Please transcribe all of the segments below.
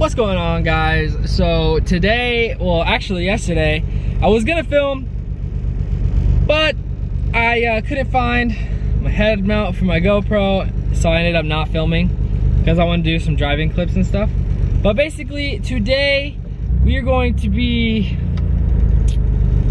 What's going on, guys? So today, well actually yesterday, I was gonna film, but I couldn't find my head mount for my GoPro, so I ended up not filming because I want to do some driving clips and stuff. But basically today we are going to be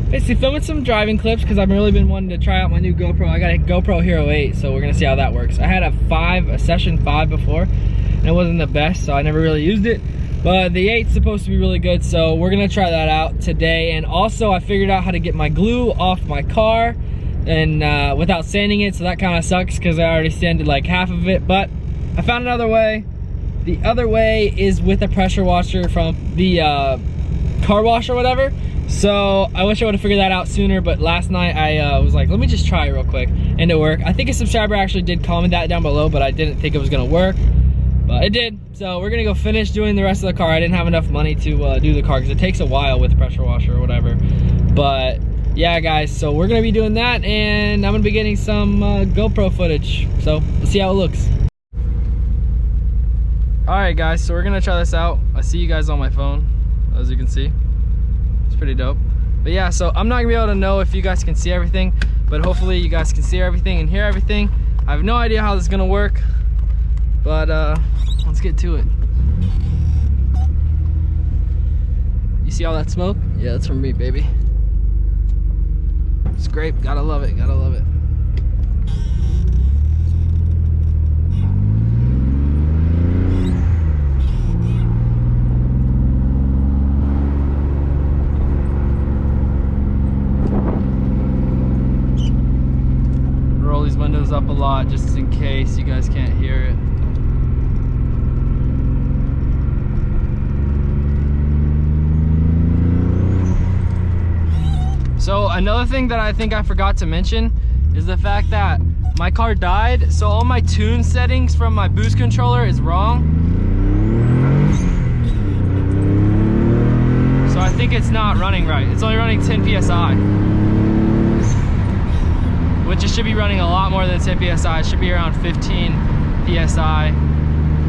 filming some driving clips because I've really been wanting to try out my new GoPro. I got a GoPro Hero 8, so we're gonna see how that works. I had a session 5 before, and it wasn't the best, so I never really used it. But the 8's supposed to be really good, so we're gonna try that out today. And also I figured out how to get my glue off my car and without sanding it, so that kind of sucks because I already sanded like half of it, but I found another way. The other way is with a pressure washer from the car wash or whatever. So I wish I would have figured that out sooner, but last night I was like, let me just try it real quick, and it worked. I think a subscriber actually did comment that down below, but I didn't think it was gonna work, but it did. So we're gonna go finish doing the rest of the car. I didn't have enough money to do the car because it takes a while with pressure washer or whatever. But yeah, guys, so we're gonna be doing that, and I'm gonna be getting some GoPro footage. So let's see how it looks. All right, guys, so we're gonna try this out. I see you guys on my phone, as you can see. It's pretty dope. But yeah, so I'm not gonna be able to know if you guys can see everything, but hopefully you guys can see everything and hear everything. I have no idea how this is gonna work, but let's get to it. You see all that smoke? Yeah, that's from me, baby. It's great, gotta love it, gotta love it. Roll these windows up a lot just in case you guys can't hear it. So another thing that I think I forgot to mention is the fact that my car died, so all my tune settings from my boost controller is wrong. So I think it's not running right. It's only running 10 PSI. Which it should be running a lot more than 10 PSI. It should be around 15 PSI.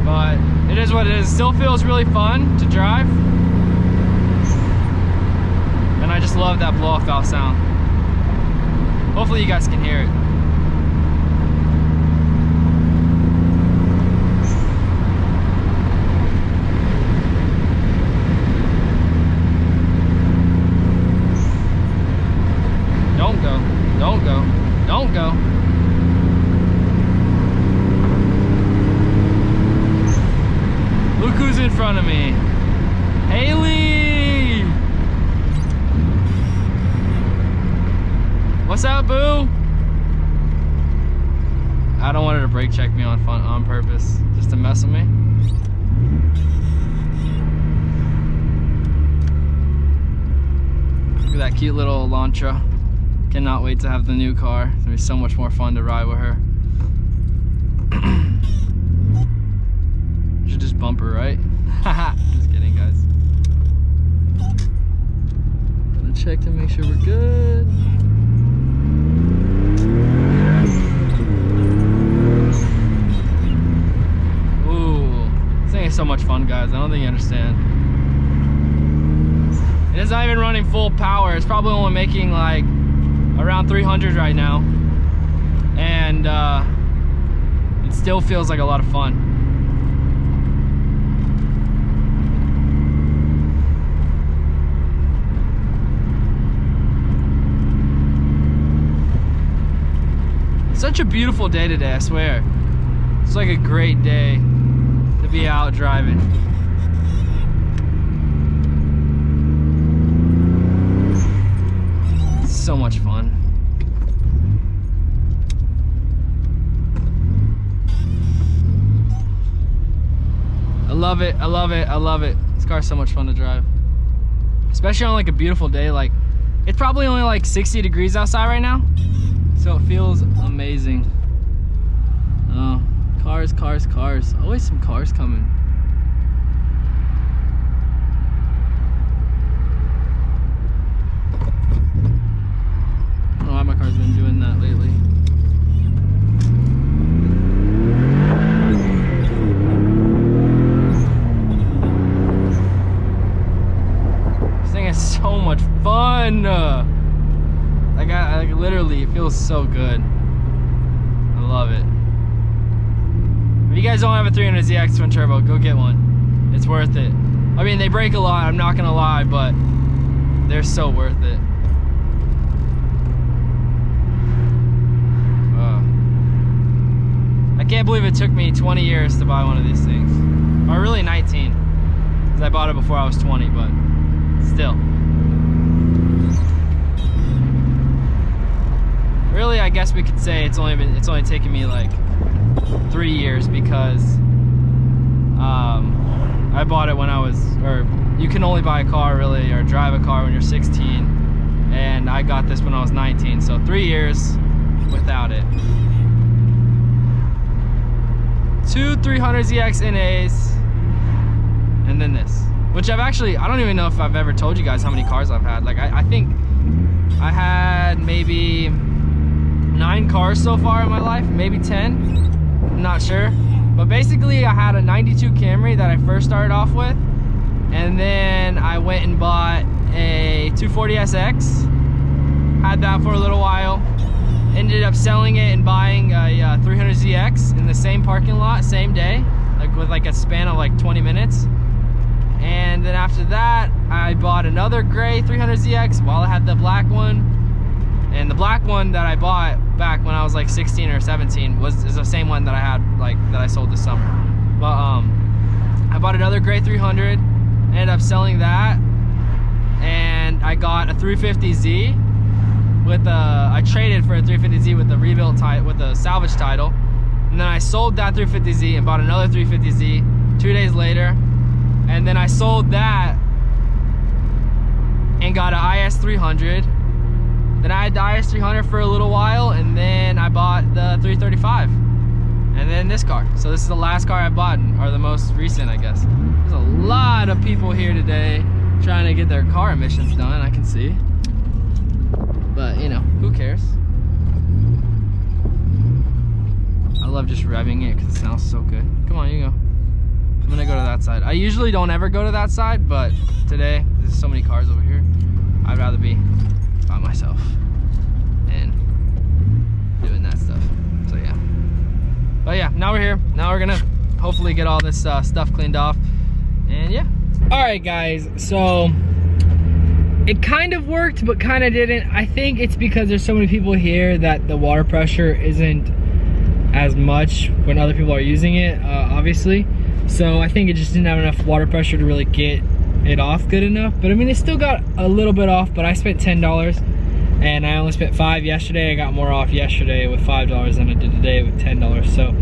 But it is what it is. It still feels really fun to drive. And I just love that blow-off valve sound. Hopefully you guys can hear it. Don't go, don't go, don't go. Look who's in front of me. Haley! What's up, boo? I don't want her to brake check me on purpose, just to mess with me. Look at that cute little Elantra. Cannot wait to have the new car. It's gonna be so much more fun to ride with her. Should just bump her, right? Just kidding, guys. Gonna check to make sure we're good. So much fun, guys. I don't think you understand. It is not even running full power. It's probably only making like around 300 right now, and it still feels like a lot of fun. Such a beautiful day today, I swear. It's like a great day to be out driving. It's so much fun. I love it, I love it, I love it. This car's so much fun to drive. Especially on like a beautiful day. Like, it's probably only like 60 degrees outside right now, so it feels amazing. Oh. Cars, cars, cars. Always some cars coming. I don't know why my car's been doing that lately. fun. Like literally, it feels so good. I love it. If you guys don't have a 300ZX twin turbo, go get one. It's worth it. I mean, they break a lot, I'm not gonna lie, but they're so worth it. I can't believe it took me 20 years to buy one of these things. Or really 19, because I bought it before I was 20, but still. Really, I guess we could say it's only taken me like 3 years, because I bought it when I was, or you can only buy a car really, or drive a car when you're 16, and I got this when I was 19, so 3 years without it. 2 300ZX NAs, and then this, which I don't even know if I've ever told you guys how many cars I've had. Like I think I had maybe 9 cars so far in my life, maybe 10, I'm not sure. But basically I had a 92 Camry that I first started off with, and then I went and bought a 240SX, had that for a little while, ended up selling it and buying a 300ZX in the same parking lot, same day, like with like a span of like 20 minutes. And then after that, I bought another gray 300ZX while I had the black one. And the black one that I bought back when I was like 16 or 17 is the same one that I had, like, that I sold this summer. But I bought another gray 300, ended up selling that, and I got a 350Z with I traded for a 350Z with the rebuilt title, with the salvage title. And then I sold that 350Z and bought another 350Z 2 days later. And then I sold that and got an IS300. Then I had the IS300 for a little while, and then I bought the 335. And then this car. So this is the last car I bought, or the most recent, I guess. There's a lot of people here today trying to get their car emissions done, I can see. But, you know, who cares? I love just revving it because it sounds so good. Come on, you go. I'm gonna go to that side. I usually don't ever go to that side, but today, there's so many cars over here, I'd rather be by myself and doing that stuff. So yeah. But yeah, now we're here. Now we're gonna hopefully get all this stuff cleaned off. And yeah. Alright guys, so it kind of worked, but kind of didn't. I think it's because there's so many people here that the water pressure isn't as much when other people are using it, obviously. So I think it just didn't have enough water pressure to really get it off good enough. But I mean, it still got a little bit off, but I spent $10 and I only spent $5 yesterday. I got more off yesterday with $5 than I did today with $10. So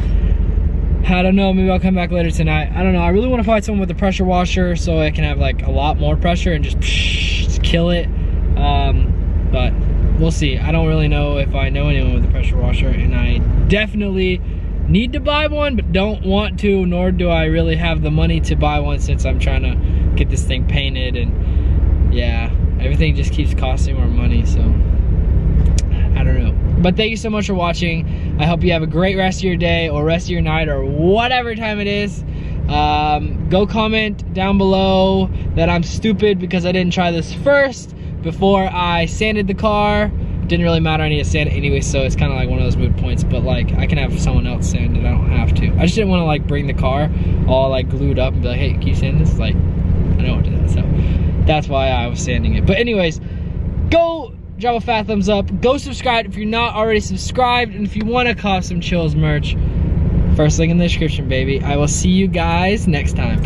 I don't know, maybe I'll come back later tonight. I don't know, I really want to find someone with a pressure washer so I can have like a lot more pressure and just kill it. But we'll see. I don't really know if I know anyone with a pressure washer, and I definitely need to buy one, but don't want to, nor do I really have the money to buy one since I'm trying to get this thing painted, and yeah, everything just keeps costing more money, so I don't know. But thank you so much for watching. I hope you have a great rest of your day or rest of your night or whatever time it is. Go comment down below that I'm stupid because I didn't try this first before I sanded the car. Didn't really matter, I need to sand it anyway, so it's kind of like one of those mood points, but like I can have someone else sand it, I don't have to. I just didn't want to like bring the car all like glued up and be like, hey, can you sand this? Like, I don't want to do that, so that's why I was sanding it. But anyways, go drop a fat thumbs up, go subscribe if you're not already subscribed, and if you want to cop some Chills merch, first link in the description, baby. I will see you guys next time.